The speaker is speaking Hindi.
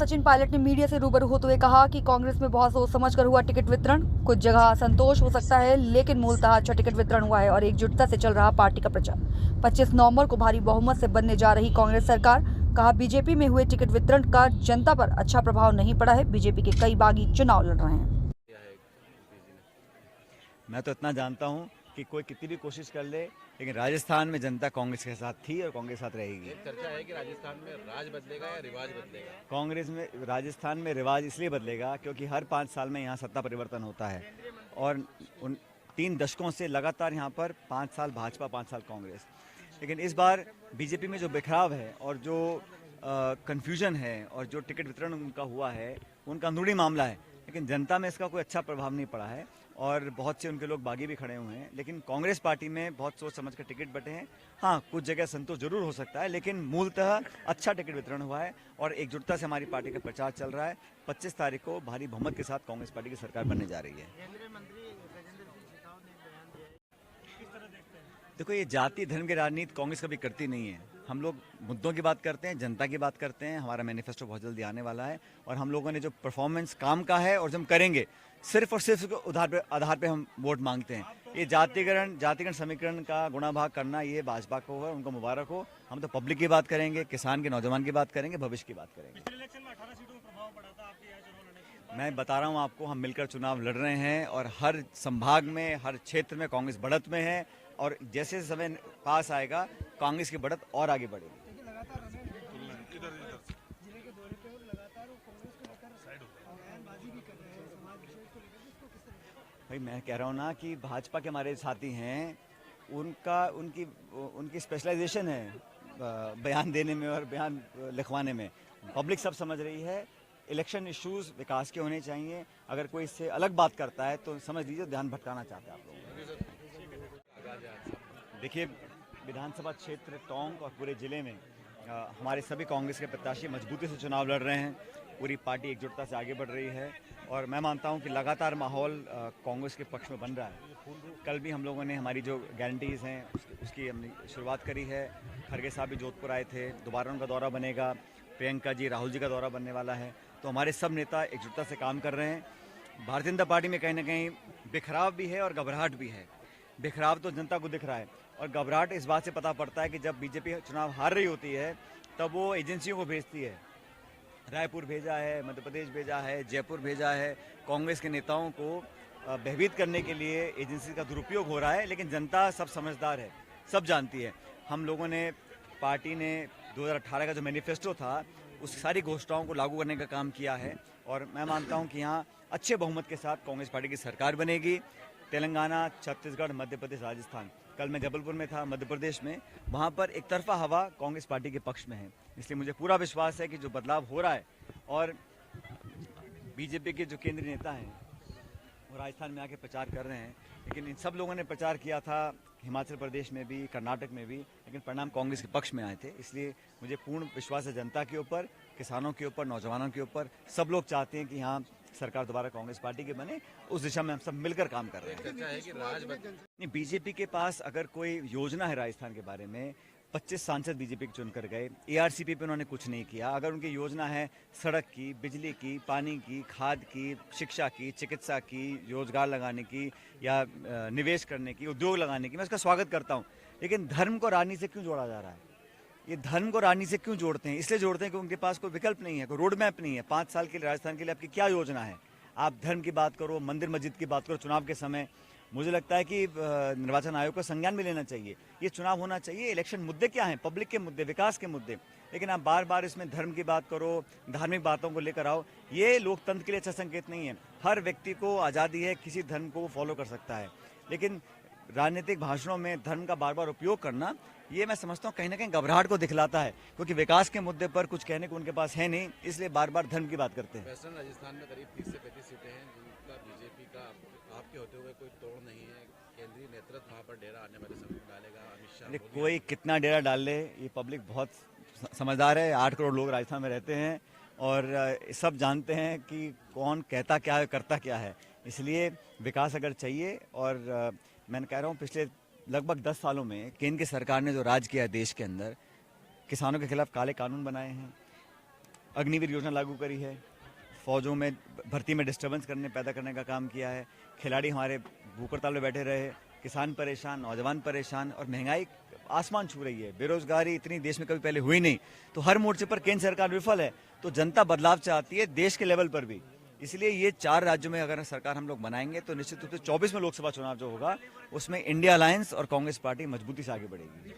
सचिन पायलट ने मीडिया से रूबरू होते हुए कहा कि कांग्रेस में बहुत सोच समझकर हुआ टिकट वितरण। कुछ जगह असंतोष हो सकता है, लेकिन मूलतः अच्छा टिकट वितरण हुआ है और एकजुटता से चल रहा पार्टी का प्रचार। 25 नवंबर को भारी बहुमत से बनने जा रही कांग्रेस सरकार। कहा, बीजेपी में हुए टिकट वितरण का जनता पर अच्छा प्रभाव नहीं पड़ा है। बीजेपी के कई बागी चुनाव लड़ रहे हैं। मैं तो इतना जानता हूं कि कोई कितनी भी कोशिश कर ले, लेकिन राजस्थान में जनता कांग्रेस के साथ थी और कांग्रेस के साथ रहेगी। चर्चा है कि राजस्थान में राज बदलेगा या रिवाज बदलेगा। कांग्रेस में राजस्थान में रिवाज इसलिए बदलेगा क्योंकि हर 5 साल में यहाँ सत्ता परिवर्तन होता है और उन 3 दशकों से लगातार यहाँ पर 5 साल भाजपा 5 साल कांग्रेस। लेकिन इस बार बीजेपी में जो बिखराव है और जो कन्फ्यूजन है और जो टिकट वितरण उनका हुआ है, उनका अंदरूनी मामला है, लेकिन जनता में इसका कोई अच्छा प्रभाव नहीं पड़ा है और बहुत से उनके लोग बागी भी खड़े हुए हैं। लेकिन कांग्रेस पार्टी में बहुत सोच समझ कर टिकट बटे हैं। हाँ, कुछ जगह संतोष जरूर हो सकता है, लेकिन मूलतः अच्छा टिकट वितरण हुआ है और एकजुटता से हमारी पार्टी का प्रचार चल रहा है। 25 तारीख को भारी बहुमत के साथ कांग्रेस पार्टी की सरकार बनने जा रही है। देखो, ये जाति धर्म की राजनीति कांग्रेस कभी करती नहीं है। हम लोग मुद्दों की बात करते हैं, जनता की बात करते हैं। हमारा मैनिफेस्टो बहुत जल्दी आने वाला है और हम लोगों ने जो परफॉर्मेंस काम का है और जो हम करेंगे, सिर्फ और सिर्फ आधार पे हम वोट मांगते हैं। ये जातिगण समीकरण का गुणा भाग करना, ये भाजपा को है, उनको मुबारक हो। हम तो पब्लिक की बात करेंगे, किसान के नौजवान की बात करेंगे, भविष्य की बात करेंगे। मैं बता रहा हूँ आपको, हम मिलकर चुनाव लड़ रहे हैं और हर संभाग में, हर क्षेत्र में कांग्रेस बढ़त में है और जैसे समय पास आएगा कांग्रेस की बढ़त और आगे बढ़ेगी। भाई, मैं कह रहा हूँ ना कि भाजपा के हमारे साथी हैं, उनकी स्पेशलाइजेशन है बयान देने में और बयान लिखवाने में। पब्लिक सब समझ रही है। इलेक्शन इश्यूज विकास के होने चाहिए। अगर कोई इससे अलग बात करता है तो समझ लीजिए ध्यान भटकाना चाहते हैं आप लोग। देखिए, विधानसभा क्षेत्र टोंक और पूरे जिले में हमारे सभी कांग्रेस के प्रत्याशी मजबूती से चुनाव लड़ रहे हैं। पूरी पार्टी एकजुटता से आगे बढ़ रही है और मैं मानता हूं कि लगातार माहौल कांग्रेस के पक्ष में बन रहा है। कल भी हम लोगों ने हमारी जो गारंटीज़ हैं उसकी हमने शुरुआत करी है। खड़गे साहब भी जोधपुर आए थे, दोबारा उनका दौरा बनेगा। प्रियंका जी, राहुल जी का दौरा बनने वाला है। तो हमारे सब नेता एकजुटता से काम कर रहे हैं। भारतीय जनता पार्टी में कहीं ना कहीं बिखराव भी है और घबराहट भी है। बिखराव तो जनता को दिख रहा है और घबराहट इस बात से पता पड़ता है कि जब बीजेपी चुनाव हार रही होती है तब वो एजेंसियों को भेजती है। रायपुर भेजा है, मध्य प्रदेश भेजा है, जयपुर भेजा है। कांग्रेस के नेताओं को भयभीत करने के लिए एजेंसी का दुरुपयोग हो रहा है, लेकिन जनता सब समझदार है, सब जानती है। हम लोगों ने, पार्टी ने 2018 का जो मैनिफेस्टो था उस सारी घोषणाओं को लागू करने का काम किया है और मैं मानता हूं कि यहाँ अच्छे बहुमत के साथ कांग्रेस पार्टी की सरकार बनेगी। तेलंगाना, छत्तीसगढ़, मध्य प्रदेश, राजस्थान, कल मैं जबलपुर में था मध्य प्रदेश में, वहाँ पर एक तरफा हवा कांग्रेस पार्टी के पक्ष में है। इसलिए मुझे पूरा विश्वास है कि जो बदलाव हो रहा है और बीजेपी के जो केंद्रीय नेता हैं वो राजस्थान में आके प्रचार कर रहे हैं, लेकिन इन सब लोगों ने प्रचार किया था हिमाचल प्रदेश में भी, कर्नाटक में भी, लेकिन परिणाम कांग्रेस के पक्ष में आए थे। इसलिए मुझे पूर्ण विश्वास है जनता के ऊपर, किसानों के ऊपर, नौजवानों के ऊपर। सब लोग चाहते हैं कि यहाँ सरकार दोबारा कांग्रेस पार्टी की बने। उस दिशा में हम सब मिलकर काम कर रहे हैं। चर्चा है कि नहीं, बीजेपी के पास अगर कोई योजना है राजस्थान के बारे में, 25 सांसद बीजेपी के चुनकर गए, एआरसीपी पे उन्होंने कुछ नहीं किया। अगर उनकी योजना है सड़क की, बिजली की, पानी की, खाद की, शिक्षा की, चिकित्सा की, रोजगार लगाने की या निवेश करने की, उद्योग लगाने की, मैं उसका स्वागत करता हूँ। लेकिन धर्म को राजनीति से क्यों जोड़ा जा रहा है? ये धर्म को राजनीति से क्यों जोड़ते हैं? इसलिए जोड़ते हैं कि उनके पास कोई विकल्प नहीं है, कोई रोड मैप नहीं है। 5 साल के लिए राजस्थान के लिए आपकी क्या योजना है? आप धर्म की बात करो, मंदिर मस्जिद की बात करो चुनाव के समय। मुझे लगता है कि निर्वाचन आयोग को संज्ञान में लेना चाहिए। ये चुनाव होना चाहिए, इलेक्शन मुद्दे क्या हैं? पब्लिक के मुद्दे, विकास के मुद्दे। लेकिन आप बार बार इसमें धर्म की बात करो, धार्मिक बातों को लेकर आओ, ये लोकतंत्र के लिए अच्छा संकेत नहीं है। हर व्यक्ति को आज़ादी है, किसी धर्म को वो फॉलो कर सकता है, लेकिन राजनीतिक भाषणों में धर्म का बार बार उपयोग करना, ये मैं समझता हूँ कहीं ना कहीं घबराहट को दिखलाता है, क्योंकि विकास के मुद्दे पर कुछ कहने को उनके पास है नहीं, इसलिए बार बार धर्म की बात करते हैं। वेस्टर्न राजस्थान में करीब 30 से 35 सीटें हैं जिनका बीजेपी का आपके होते हुए कोई तोड़ नहीं है। केंद्रीय नेतृत्व वहाँ पर डेरा आने वाले समय में डालेगा। अमित शाह, कोई कितना डेरा डाल ले, ये पब्लिक बहुत समझदार है। 8 करोड़ लोग राजस्थान में रहते हैं और सब जानते हैं कि कौन कहता क्या है, करता क्या है। इसलिए विकास अगर चाहिए, और मैं कह रहा हूँ पिछले लगभग 10 सालों में केंद्र की सरकार ने जो राज किया है देश के अंदर, किसानों के खिलाफ काले कानून बनाए हैं, अग्निवीर योजना लागू करी है, फौजों में भर्ती में डिस्टर्बेंस पैदा करने का काम किया है, खिलाड़ी हमारे भूख हड़ताल में बैठे रहे, किसान परेशान, नौजवान परेशान और महंगाई आसमान छू रही है, बेरोजगारी इतनी देश में कभी पहले हुई नहीं। तो हर मोर्चे पर केंद्र सरकार विफल है, तो जनता बदलाव चाहती है देश के लेवल पर भी। इसलिए ये 4 राज्यों में अगर सरकार हम लोग बनाएंगे तो निश्चित रूप से 24 में लोकसभा चुनाव जो होगा उसमें इंडिया अलायंस और कांग्रेस पार्टी मजबूती से आगे बढ़ेगी।